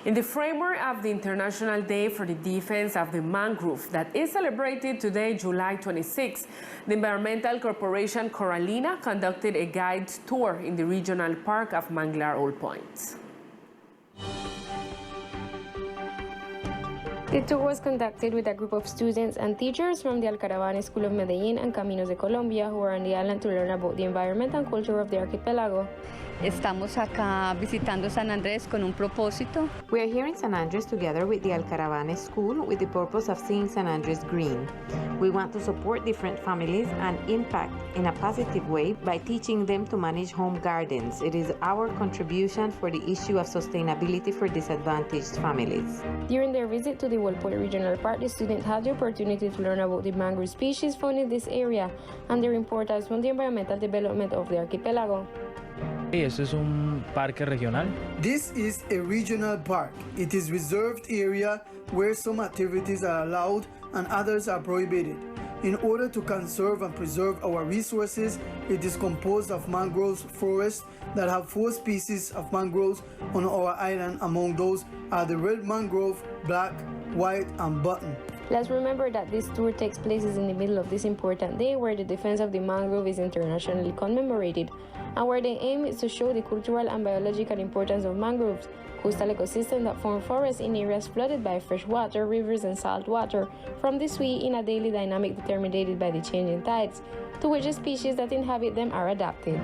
In the framework of the International Day for the Defense of the Mangrove that is celebrated today, July 26, the Environmental Corporation Coralina conducted a guided tour in the regional park of Manglar Old Point. The tour was conducted with a group of students and teachers from the Alcaravane School of Medellín and Caminos de Colombia who are on the island to learn about the environment and culture of the archipelago. Estamos acá visitando San Andrés con un propósito. We are here in San Andrés together with the Alcaravane School with the purpose of seeing San Andrés green. We want to support different families and impact in a positive way by teaching them to manage home gardens. It is our contribution for the issue of sustainability for disadvantaged families. During their visit to the Old Point Regional Park, the students had the opportunity to learn about the mangrove species found in this area and their importance for the environmental development of the archipelago. Este es un parque regional. This is a regional park. It is reserved area where some activities are allowed and others are prohibited. In order to conserve and preserve our resources, it is composed of mangrove forests that have 4 species of mangroves on our island. Among those are the red mangrove, black, white, and button. Let's remember that this tour takes place in the middle of this important day where the defense of the mangrove is internationally commemorated, and where the aim is to show the cultural and biological importance of mangroves, coastal ecosystems that form forests in areas flooded by fresh water, rivers, and salt water from the sea in a daily dynamic determined by the changing tides, to which the species that inhabit them are adapted.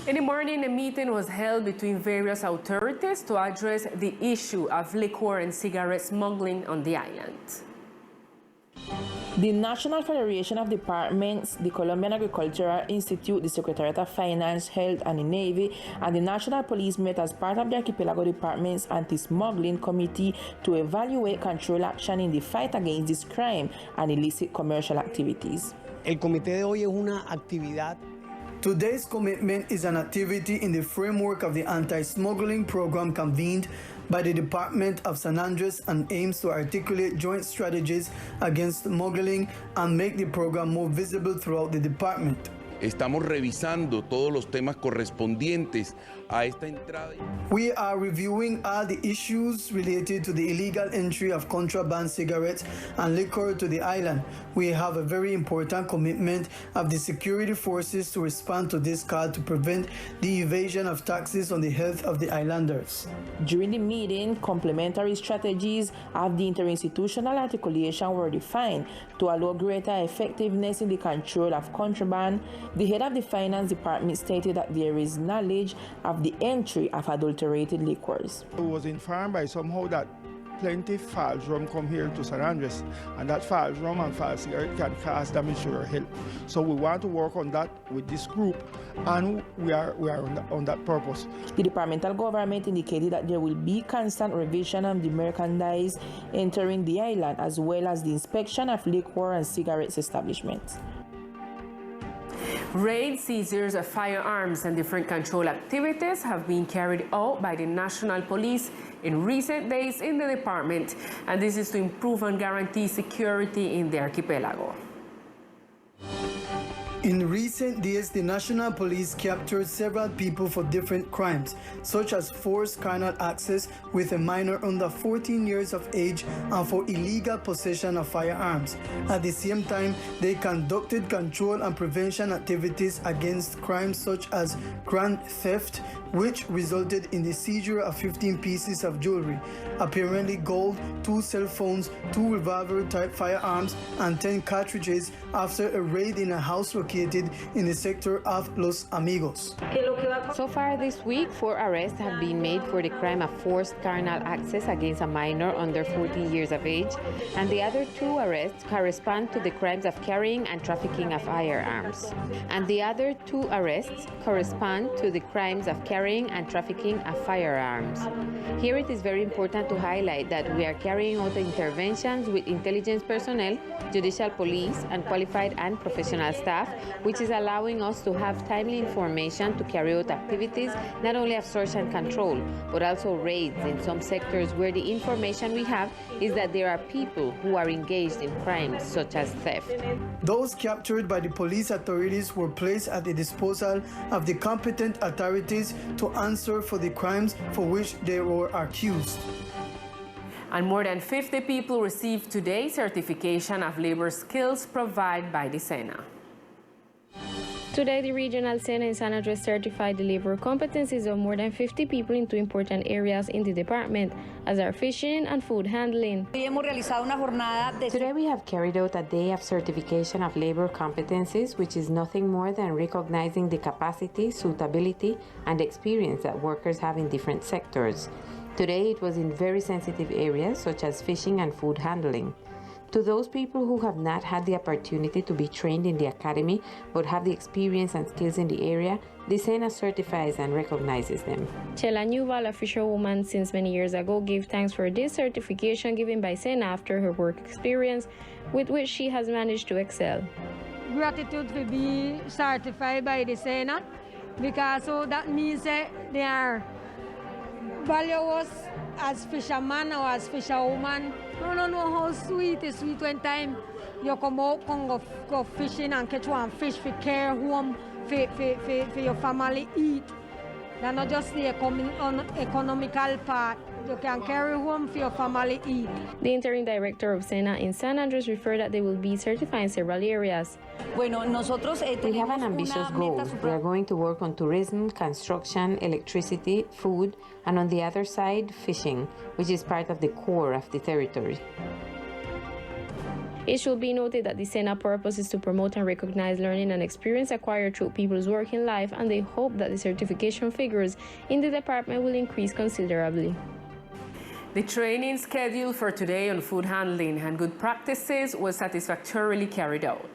In the morning, a meeting was held between various authorities to address the issue of liquor and cigarette smuggling on the island. The National Federation of Departments, the Colombian Agricultural Institute, the Secretariat of Finance, Health, and the Navy, and the National Police met as part of the Archipelago Department's Anti-Smuggling Committee to evaluate control action in the fight against this crime and illicit commercial activities. El comité de hoy es una actividad. Today's commitment is an activity in the framework of the anti-smuggling program convened by the Department of San Andres and aims to articulate joint strategies against smuggling and make the program more visible throughout the department. Estamos revisando todos los temas correspondientes a esta entrada. We are reviewing all the issues related to the illegal entry of contraband cigarettes and liquor to the island. We have a very important commitment of the security forces to respond to this call to prevent the evasion of taxes on the health of the islanders. During the meeting, complementary strategies of the interinstitutional articulation were defined to allow greater effectiveness in the control of contraband. The head of the Finance Department stated that there is knowledge of the entry of adulterated liquors. I was informed by somehow that plenty false rum come here to San Andres, and that false rum and false cigarette can cause damage to your health. So we want to work on that with this group, and we are on that purpose. The departmental government indicated that there will be constant revision of the merchandise entering the island, as well as the inspection of liquor and cigarettes establishments. Raids, seizures of firearms, and different control activities have been carried out by the National Police in recent days in the department, and this is to improve and guarantee security in the archipelago. In recent days, the National Police captured several people for different crimes, such as forced carnal access with a minor under 14 years of age and for illegal possession of firearms. At the same time, they conducted control and prevention activities against crimes such as grand theft, which resulted in the seizure of 15 pieces of jewelry, apparently gold, 2 cell phones, 2 revolver-type firearms, and 10 cartridges after a raid in a house located in the sector of Los Amigos. So far this week, 4 arrests have been made for the crime of forced carnal access against a minor under 14 years of age, and the other 2 arrests correspond to the crimes of carrying and trafficking of firearms. And the other 2 arrests correspond to the crimes of carrying and trafficking of firearms. Here it is very important to highlight that we are carrying out interventions with intelligence personnel, judicial police, and qualified and professional staff which is allowing us to have timely information to carry out activities not only of search and control, but also raids in some sectors where the information we have is that there are people who are engaged in crimes such as theft. Those captured by the police authorities were placed at the disposal of the competent authorities to answer for the crimes for which they were accused. And more than 50 people received today certification of labor skills provided by the SENA. Today, the regional SENA in San Andres certified the labor competencies of more than 50 people in two important areas in the department, as are fishing and food handling. Today we have carried out a day of certification of labor competencies, which is nothing more than recognizing the capacity, suitability, and experience that workers have in different sectors. Today it was in very sensitive areas such as fishing and food handling. To those people who have not had the opportunity to be trained in the academy but have the experience and skills in the area, the SENA certifies and recognizes them. Chela Newval, a fisherwoman since many years ago, gave thanks for this certification given by SENA after her work experience, with which she has managed to excel. Gratitude to be certified by the SENA, because so that means that they are valuable as fisherman or as fisherwoman. No know how sweet is sweet when time you come out and go fishing and catch one fish for care home for your family eat. That's not just the economical part. You can carry home for your family eat. The interim director of SENA in San Andres referred that they will be certifying several areas. We have an ambitious goal. We are going to work on tourism, construction, electricity, food, and on the other side, fishing, which is part of the core of the territory. It should be noted that the SENA purpose is to promote and recognize learning and experience acquired through people's working life, and they hope that the certification figures in the department will increase considerably. The training scheduled for today on food handling and good practices was satisfactorily carried out.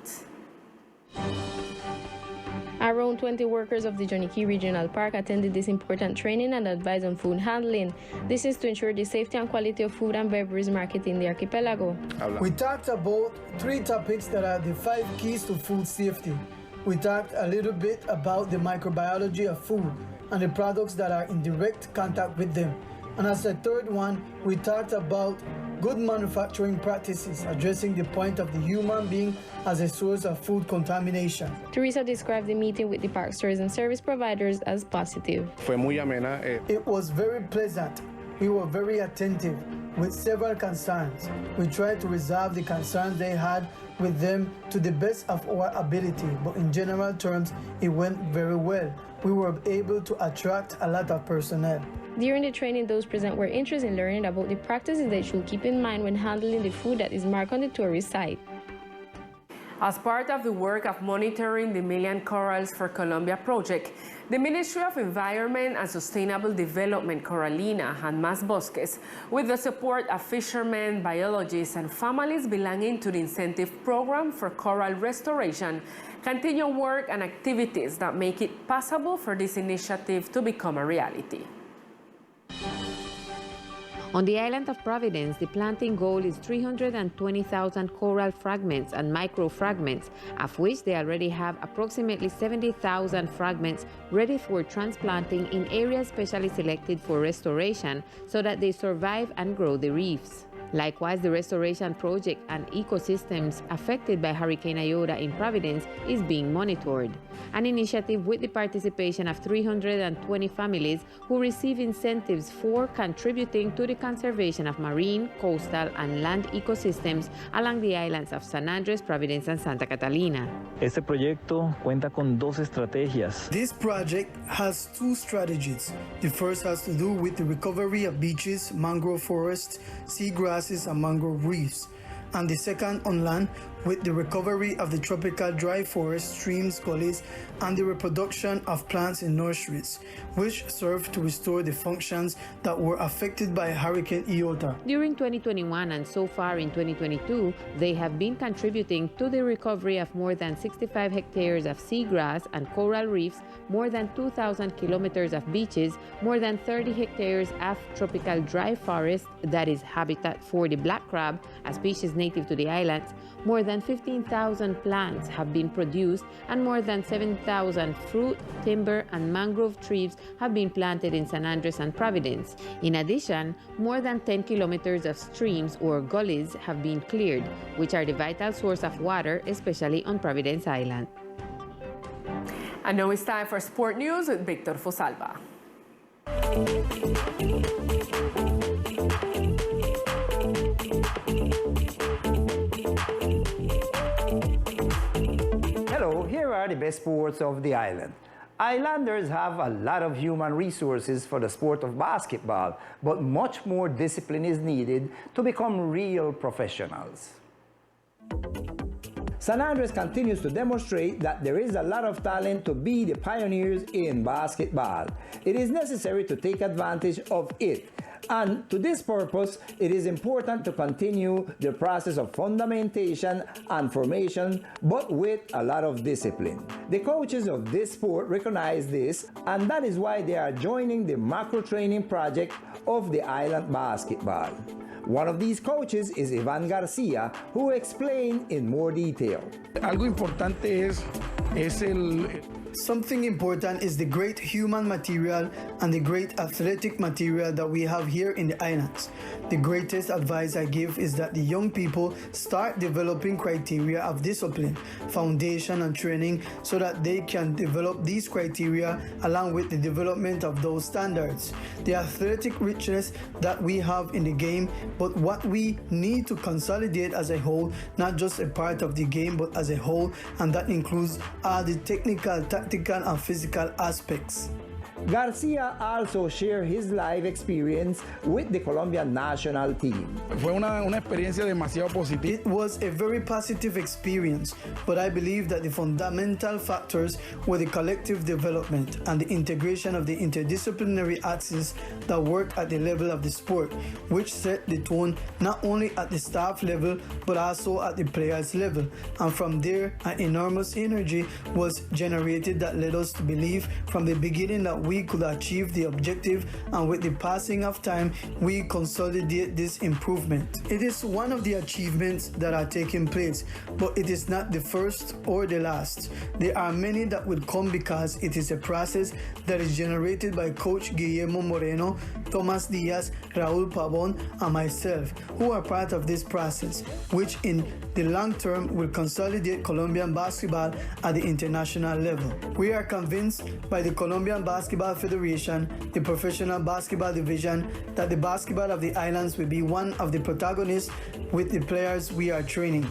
Around 20 workers of the Johnny Key Regional Park attended this important training and advice on food handling. This is to ensure the safety and quality of food and beverage market in the archipelago. We talked about 3 topics that are the 5 keys to food safety. We talked a little bit about the microbiology of food and the products that are in direct contact with them. And as a third one, we talked about good manufacturing practices, addressing the point of the human being as a source of food contamination. Teresa described the meeting with the park's tourism service providers as positive. It was very pleasant. We were very attentive with several concerns. We tried to resolve the concerns they had with them to the best of our ability, but in general terms, it went very well. We were able to attract a lot of personnel. During the training, those present were interested in learning about the practices they should keep in mind when handling the food that is marked on the tourist site. As part of the work of monitoring the Million Corals for Colombia project, the Ministry of Environment and Sustainable Development, Coralina, and Mas Bosques, with the support of fishermen, biologists, and families belonging to the incentive program for coral restoration, continue work and activities that make it possible for this initiative to become a reality. On the island of Providence, the planting goal is 320,000 coral fragments and microfragments, of which they already have approximately 70,000 fragments ready for transplanting in areas specially selected for restoration so that they survive and grow the reefs. Likewise, the restoration project and ecosystems affected by Hurricane Iota in Providence is being monitored, an initiative with the participation of 320 families who receive incentives for contributing to the conservation of marine, coastal, and land ecosystems along the islands of San Andres, Providence, and Santa Catalina. Este proyecto cuenta con 2 estrategias. This project has 2 strategies. The first has to do with the recovery of beaches, mangrove forests, seagrasses, and mangrove reefs, and the second on land with the recovery of the tropical dry forest, streams, gullies, and the reproduction of plants in nurseries, which serve to restore the functions that were affected by Hurricane Iota. During 2021 and so far in 2022, they have been contributing to the recovery of more than 65 hectares of seagrass and coral reefs, more than 2,000 kilometers of beaches, more than 30 hectares of tropical dry forest that is habitat for the black crab, a species native native to the islands, more than 15,000 plants have been produced and more than 7,000 fruit, timber, and mangrove trees have been planted in San Andres and Providence. In addition, more than 10 kilometers of streams or gullies have been cleared, which are the vital source of water, especially on Providence Island. And now it's time for sport news with Victor Fosalva. Hello, here are the best sports of the island. Islanders have a lot of human resources for the sport of basketball, but much more discipline is needed to become real professionals. San Andres continues to demonstrate that there is a lot of talent to be the pioneers in basketball. It is necessary to take advantage of it. And to this purpose, it is important to continue the process of fundamentation and formation, but with a lot of discipline. The coaches of this sport recognize this, and that is why they are joining the macro training project of the island basketball. One of these coaches is Ivan Garcia, who explained in more detail. Algo importante es Something important is the great human material and the great athletic material that we have here in the islands. The greatest advice I give is that the young people start developing criteria of discipline, foundation, and training so that they can develop these criteria along with the development of those standards. The athletic richness that we have in the game, but what we need to consolidate as a whole, not just a part of the game, but as a whole, and that includes all the technical, tactical, and physical aspects. Garcia also shared his life experience with the Colombian national team. Fue una experiencia demasiado positiva. It was a very positive experience, but I believe that the fundamental factors were the collective development and the integration of the interdisciplinary axes that work at the level of the sport, which set the tone not only at the staff level, but also at the players level. And from there, an enormous energy was generated that led us to believe from the beginning that we could achieve the objective, and with the passing of time, we consolidate this improvement. It is one of the achievements that are taking place, but it is not the first or the last. There are many that will come because it is a process that is generated by Coach Guillermo Moreno, Thomas Diaz, Raul Pavon, and myself, who are part of this process, which in the long term will consolidate Colombian basketball at the international level. We are convinced by the Colombian Basketball Federation, the Professional Basketball Division, that the basketball of the islands will be one of the protagonists with the players we are training.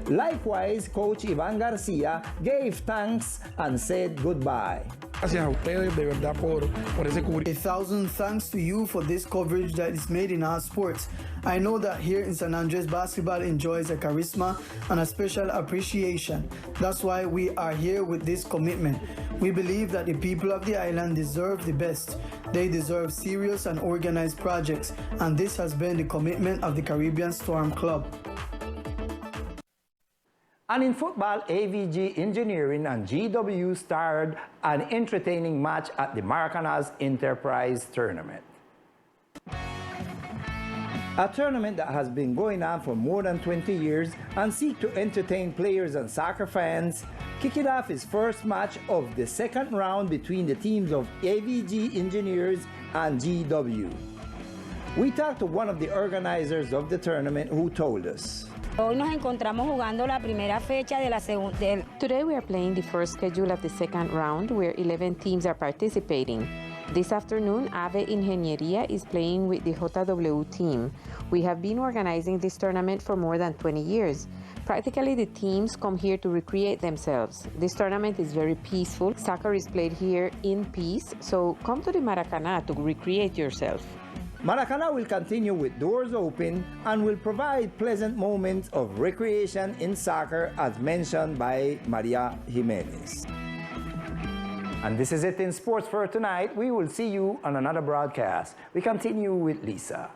Likewise, Coach Ivan Garcia gave thanks and said goodbye. Gracias a ustedes de verdad por ese cubrimiento. 1,000 thanks to you for this coverage that is made in our sports. I know that here in San Andres, basketball enjoys a charisma and a special appreciation. That's why we are here with this commitment. We believe that the people of the island deserve the best. They deserve serious and organized projects, and this has been the commitment of the Caribbean Storm Club. And in football, AVG Engineering and GW starred an entertaining match at the Maracanas Enterprise Tournament. A tournament that has been going on for more than 20 years and seeks to entertain players and soccer fans, kicked off its first match of the second round between the teams of AVG Engineers and GW. We talked to one of the organizers of the tournament who told us. Hoy nos encontramos jugando la primera fecha de la segunda. Today we are playing the first schedule of the second round, where 11 teams are participating. This afternoon, Ave Ingeniería is playing with the JW team. We have been organizing this tournament for more than 20 years. Practically, the teams come here to recreate themselves. This tournament is very peaceful. Soccer is played here in peace, so come to the Maracaná to recreate yourself. Maracaná will continue with doors open and will provide pleasant moments of recreation in soccer, as mentioned by Maria Jimenez. And this is it in sports for tonight. We will see you on another broadcast. We continue with Lisa.